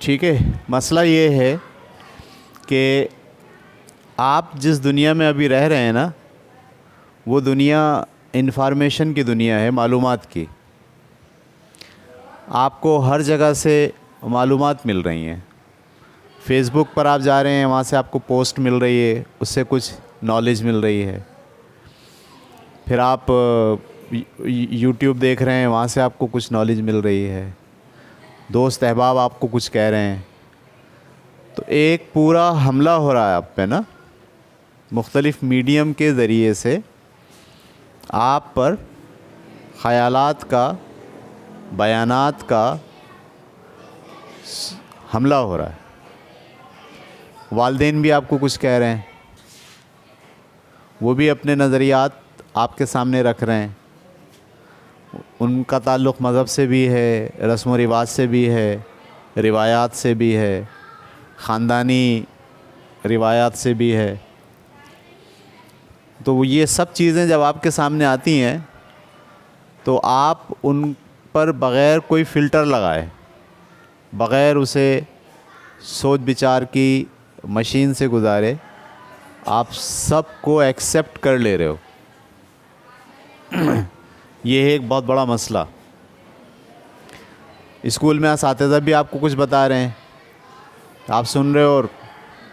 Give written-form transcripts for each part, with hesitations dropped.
ठीक है, मसला ये है कि आप जिस दुनिया में अभी रह रहे हैं ना, वो दुनिया इंफॉर्मेशन की दुनिया है, मालूमात की। आपको हर जगह से मालूमात मिल रही हैं। फेसबुक पर आप जा रहे हैं, वहाँ से आपको पोस्ट मिल रही है, उससे कुछ नॉलेज मिल रही है। फिर आप यूट्यूब देख रहे हैं, वहाँ से आपको कुछ नॉलेज मिल रही है। दोस्त अहबाब आपको कुछ कह रहे हैं, तो एक पूरा हमला हो रहा है आप पे ना, मुख्तलिफ़ मीडियम के ज़रिए से आप पर ख़यालात का, बयानात का हमला हो रहा है। वालिदैन भी आपको कुछ कह रहे हैं, वो भी अपने नज़रियात आपके सामने रख रहे हैं। उनका ताल्लुक़ मज़हब से भी है, रस्म व रिवाज से भी है, रिवायात से भी है, ख़ानदानी रिवायात से भी है। तो ये सब चीज़ें जब आपके सामने आती हैं तो आप उन पर बग़ैर कोई फ़िल्टर लगाए, बग़ैर उसे सोच विचार की मशीन से गुजारे, आप सब को एक्सेप्ट कर ले रहे हो। ये है एक बहुत बड़ा मसला। स्कूल में असातिज़ा भी आपको कुछ बता रहे हैं, आप सुन रहे हो और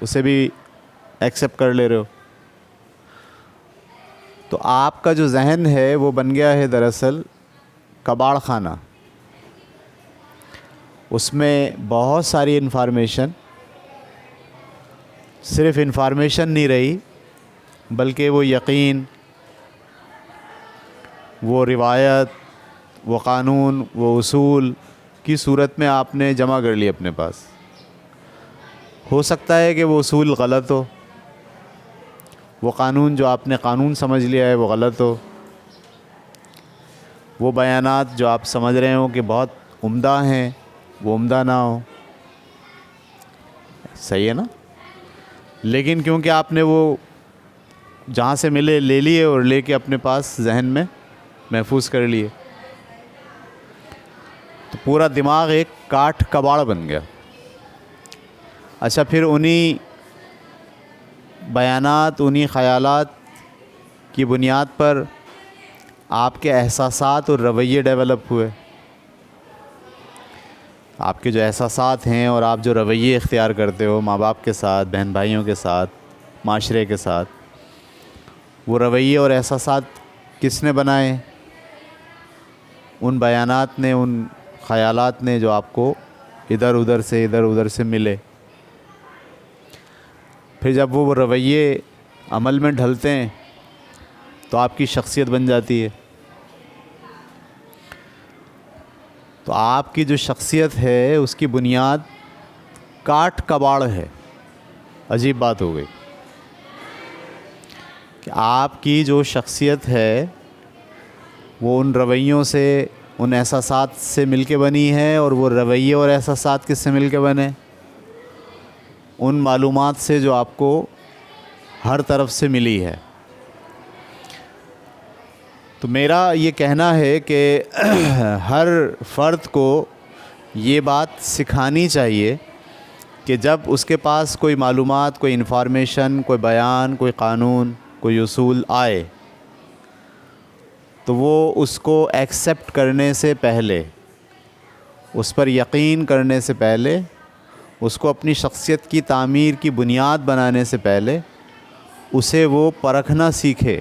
उसे भी एक्सेप्ट कर ले रहे हो। तो आपका जो जहन है वो बन गया है दरअसल कबाड़ खाना। उसमें बहुत सारी इन्फॉर्मेशन, सिर्फ़ इन्फॉर्मेशन नहीं रही बल्कि वो यकीन, वो रिवायत, वो क़ानून, वो उसूल की सूरत में आपने जमा कर ली अपने पास। हो सकता है कि वो उसूल गलत हो, वो क़ानून जो आपने क़ानून समझ लिया है वो गलत हो, वो बयानात जो आप समझ रहे हो कि बहुत उम्दा हैं वो उम्दा ना हो। सही है ना? लेकिन क्योंकि आपने वो जहाँ से मिले ले लिए और लेके अपने पास जहन में महफूज कर लिए, तो पूरा दिमाग एक काठ कबाड़ बन गया। अच्छा, फिर उन्हीं बयानात, उन्हीं ख़यालात की बुनियाद पर आपके एहसासात और रवैये डेवलप हुए। आपके जो एहसासात हैं और आप जो रवैये इख्तियार करते हो माँ बाप के साथ, बहन भाइयों के साथ, माशरे के साथ, वो रवैये और एहसासात किसने बनाए? उन बयानात ने, उन ख़यालात ने जो आपको इधर उधर से मिले। फिर जब वो रवैये अमल में ढलते हैं तो आपकी शख्सियत बन जाती है। तो आपकी जो शख्सियत है उसकी बुनियाद काठ कबाड़ है। अजीब बात हो गई कि आपकी जो शख्सियत है वो उन रवैयों से, उन एहसासात से मिलके बनी है, और वो रवैये और एहसासात किससे मिलके बने? उन मालूमात से जो आपको हर तरफ से मिली है। तो मेरा ये कहना है कि हर फ़र्द को ये बात सिखानी चाहिए कि जब उसके पास कोई मालूमात, कोई इन्फॉर्मेशन, कोई बयान, कोई क़ानून, कोई उसूल आए तो वो उसको एक्सेप्ट करने से पहले, उस पर यकीन करने से पहले, उसको अपनी शख्सियत की तामीर की बुनियाद बनाने से पहले उसे वो परखना सीखे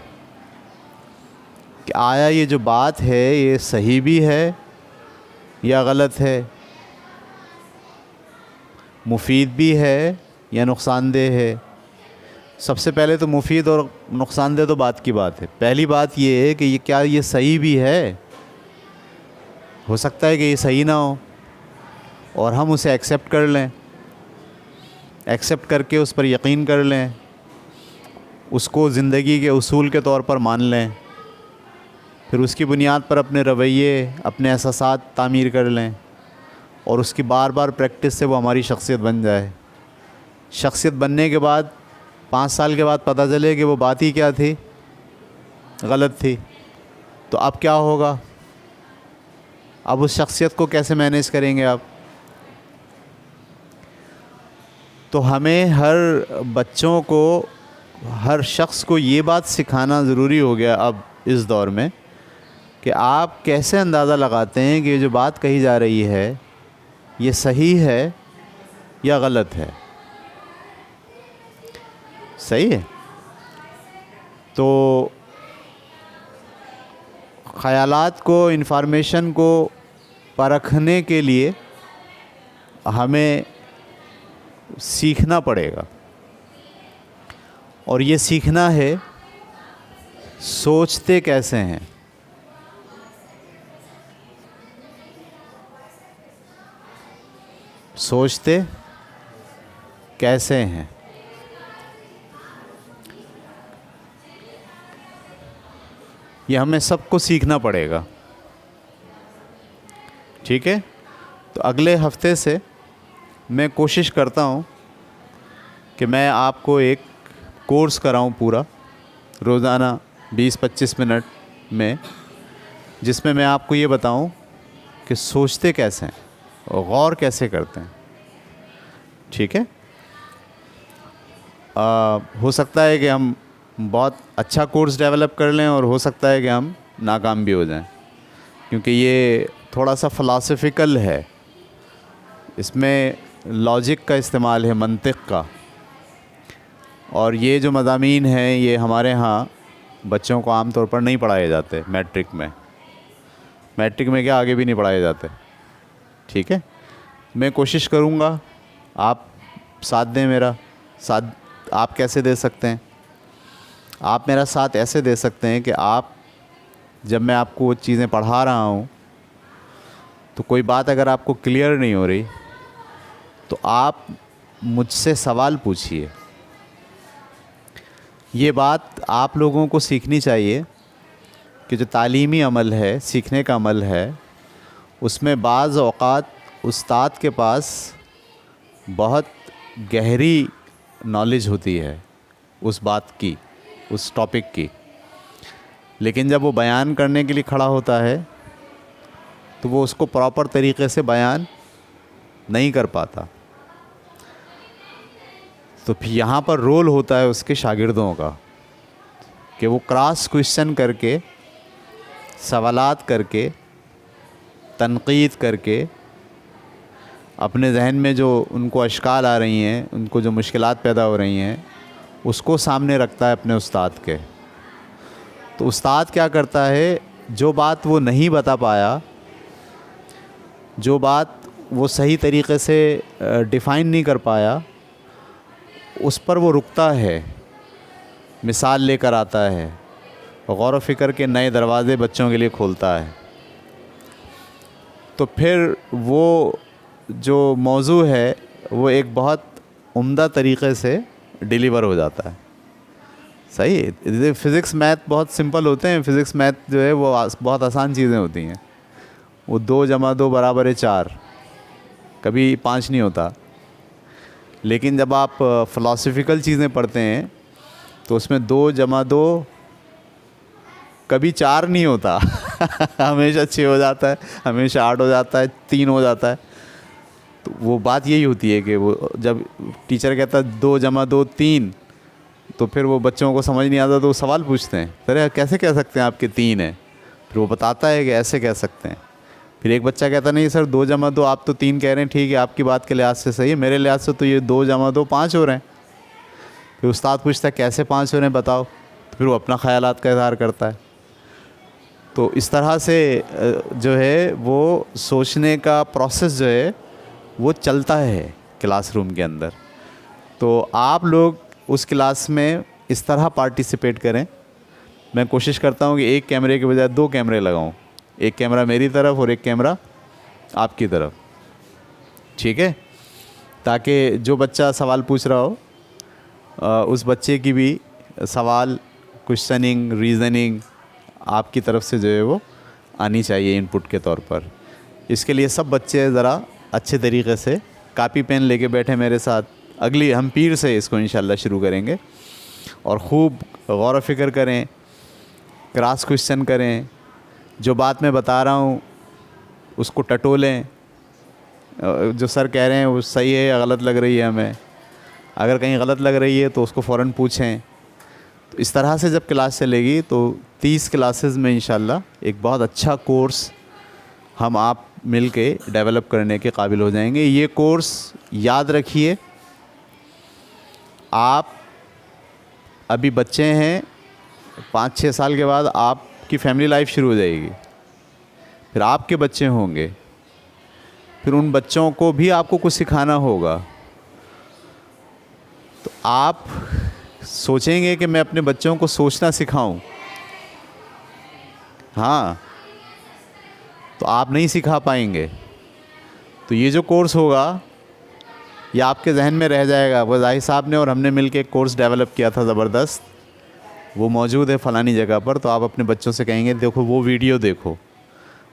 कि आया ये जो बात है ये सही भी है या गलत है, मुफीद भी है या नुकसानदेह है। सबसे पहले तो मुफीद और नुकसानदेह तो बात की बात है। पहली बात ये है कि ये क्या ये सही भी है? हो सकता है कि ये सही ना हो और हम उसे एक्सेप्ट कर लें, एक्सेप्ट करके उस पर यकीन कर लें, उसको ज़िंदगी के उसूल के तौर पर मान लें, फिर उसकी बुनियाद पर अपने रवैये, अपने एहसासात तामीर कर लें और उसकी बार बार प्रैक्टिस से वो हमारी शख्सियत बन जाए। शख्सियत बनने के बाद 5 साल के बाद पता चले कि वो बात ही क्या थी, गलत थी, तो अब क्या होगा? अब उस शख्सियत को कैसे मैनेज करेंगे आप? तो हमें हर बच्चों को, हर शख्स को ये बात सिखाना ज़रूरी हो गया अब इस दौर में कि आप कैसे अंदाज़ा लगाते हैं कि ये जो बात कही जा रही है ये सही है या गलत है। सही है। तो ख़यालात को, इन्फॉर्मेशन को परखने के लिए हमें सीखना पड़ेगा, और ये सीखना है सोचते कैसे हैं। सोचते कैसे हैं। ये हमें सबको सीखना पड़ेगा। ठीक है। तो अगले हफ्ते से मैं कोशिश करता हूँ कि मैं आपको एक कोर्स कराऊँ पूरा, रोज़ाना 20-25 मिनट में, जिसमें मैं आपको ये बताऊँ कि सोचते कैसे हैं और गौर कैसे करते हैं। ठीक है। हो सकता है कि हम बहुत अच्छा कोर्स डेवलप कर लें और हो सकता है कि हम नाकाम भी हो जाएं, क्योंकि ये थोड़ा सा फ़िलासफ़िकल है। इसमें लॉजिक का इस्तेमाल है, मंतिक का। और ये जो मज़ामीन हैं ये हमारे यहाँ बच्चों को आम तौर पर नहीं पढ़ाए जाते। मैट्रिक में क्या, आगे भी नहीं पढ़ाए जाते। ठीक है। मैं कोशिश करूँगा, आप साथ दें मेरा साथ। आप कैसे दे सकते हैं? आप मेरा साथ ऐसे दे सकते हैं कि आप, जब मैं आपको वो चीज़ें पढ़ा रहा हूँ तो कोई बात अगर आपको क्लियर नहीं हो रही तो आप मुझसे सवाल पूछिए। ये बात आप लोगों को सीखनी चाहिए कि जो तालीमी अमल है, सीखने का अमल है, उसमें बाज़ औक़ात उस्ताद के पास बहुत गहरी नॉलेज होती है उस बात की, उस टॉपिक की, लेकिन जब वो बयान करने के लिए खड़ा होता है तो वो उसको प्रॉपर तरीक़े से बयान नहीं कर पाता। तो फिर यहाँ पर रोल होता है उसके शागिर्दों का कि वो क्रॉस क्वेश्चन करके, सवालात करके, तनक़ीद करके, अपने जहन में जो उनको अश्काल आ रही हैं, उनको जो मुश्किलात पैदा हो रही हैं, उसको सामने रखता है अपने उस्ताद के। तो उस्ताद क्या करता है, जो बात वो नहीं बता पाया, जो बात वो सही तरीक़े से डिफ़ाइन नहीं कर पाया, उस पर वो रुकता है, मिसाल लेकर आता है, गौर व फ़िक्र के नए दरवाज़े बच्चों के लिए खोलता है। तो फिर वो जो मौजू है वो एक बहुत उम्दा तरीक़े से डिलीवर हो जाता है। सही है। फ़िज़िक्स मैथ बहुत सिंपल होते हैं। फ़िज़िक्स मैथ जो है वो बहुत आसान चीज़ें होती हैं। वो 2 + 2 = 4, कभी 5 नहीं होता। लेकिन जब आप फ़िलासफ़िकल चीज़ें पढ़ते हैं तो उसमें 2 + 2 कभी 4 नहीं होता हमेशा 6 हो जाता है, हमेशा 8 हो जाता है, 3 हो जाता है। तो वो बात यही होती है कि वो जब टीचर कहता है 2 + 2 3, तो फिर वो बच्चों को समझ नहीं आता तो वो सवाल पूछते हैं, अरे कैसे कह सकते हैं आपके 3 है? फिर वो बताता है कि ऐसे कह सकते हैं। फिर एक बच्चा कहता नहीं सर 2 + 2 आप तो 3 कह रहे हैं, ठीक है आपकी बात के लिहाज से सही है, मेरे लिहाज से तो ये 2 + 2 5 हो रहे हैं। फिर उस्ताद पूछता है कैसे 5 हो रहे हैं बताओ, तो फिर वो अपना ख़यालात का इज़हार करता है। तो इस तरह से जो है वो सोचने का प्रोसेस जो है वो चलता है क्लासरूम के अंदर। तो आप लोग उस क्लास में इस तरह पार्टिसिपेट करें। मैं कोशिश करता हूँ कि एक कैमरे के बजाय 2 कैमरे लगाऊँ, एक कैमरा मेरी तरफ और एक कैमरा आपकी तरफ। ठीक है। ताकि जो बच्चा सवाल पूछ रहा हो उस बच्चे की भी सवाल, क्वेश्चनिंग, रीज़निंग आपकी तरफ से जो है वो आनी चाहिए इनपुट के तौर पर। इसके लिए सब बच्चे ज़रा अच्छे तरीक़े से कापी पेन लेके बैठे मेरे साथ। अगली हम पीर से इसको इंशाल्लाह शुरू करेंगे और ख़ूब गौर व फ़िक्र करें, क्रॉस क्वेश्चन करें, जो बात मैं बता रहा हूँ उसको टटोलें, जो सर कह रहे हैं वो सही है या गलत लग रही है हमें, अगर कहीं गलत लग रही है तो उसको फ़ौरन पूछें। तो इस तरह से जब क्लास चलेगी तो 30 क्लासेस में इंशाल्लाह एक बहुत अच्छा कोर्स हम आप मिल के डेवलप करने के काबिल हो जाएंगे। ये कोर्स याद रखिए, आप अभी बच्चे हैं, 5-6 साल के बाद आपकी फैमिली लाइफ शुरू हो जाएगी, फिर आपके बच्चे होंगे, फिर उन बच्चों को भी आपको कुछ सिखाना होगा। तो आप सोचेंगे कि मैं अपने बच्चों को सोचना सिखाऊं, हाँ, तो आप नहीं सिखा पाएंगे। तो ये जो कोर्स होगा ये आपके जहन में रह जाएगा, वो ज़ाहिर साहब ने और हमने मिलके एक कोर्स डेवलप किया था ज़बरदस्त, वो मौजूद है फ़लानी जगह पर। तो आप अपने बच्चों से कहेंगे देखो वो वीडियो देखो,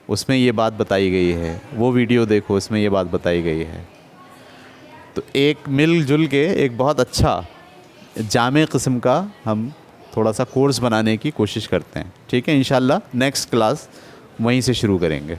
उसमें ये बात बताई गई है, वो वीडियो देखो, उसमें ये बात बताई गई है। तो एक मिलजुल के एक बहुत अच्छा जामे किस्म का हम थोड़ा सा कोर्स बनाने की कोशिश करते हैं। ठीक है, इंशाल्लाह नेक्स्ट क्लास वहीं से शुरू करेंगे।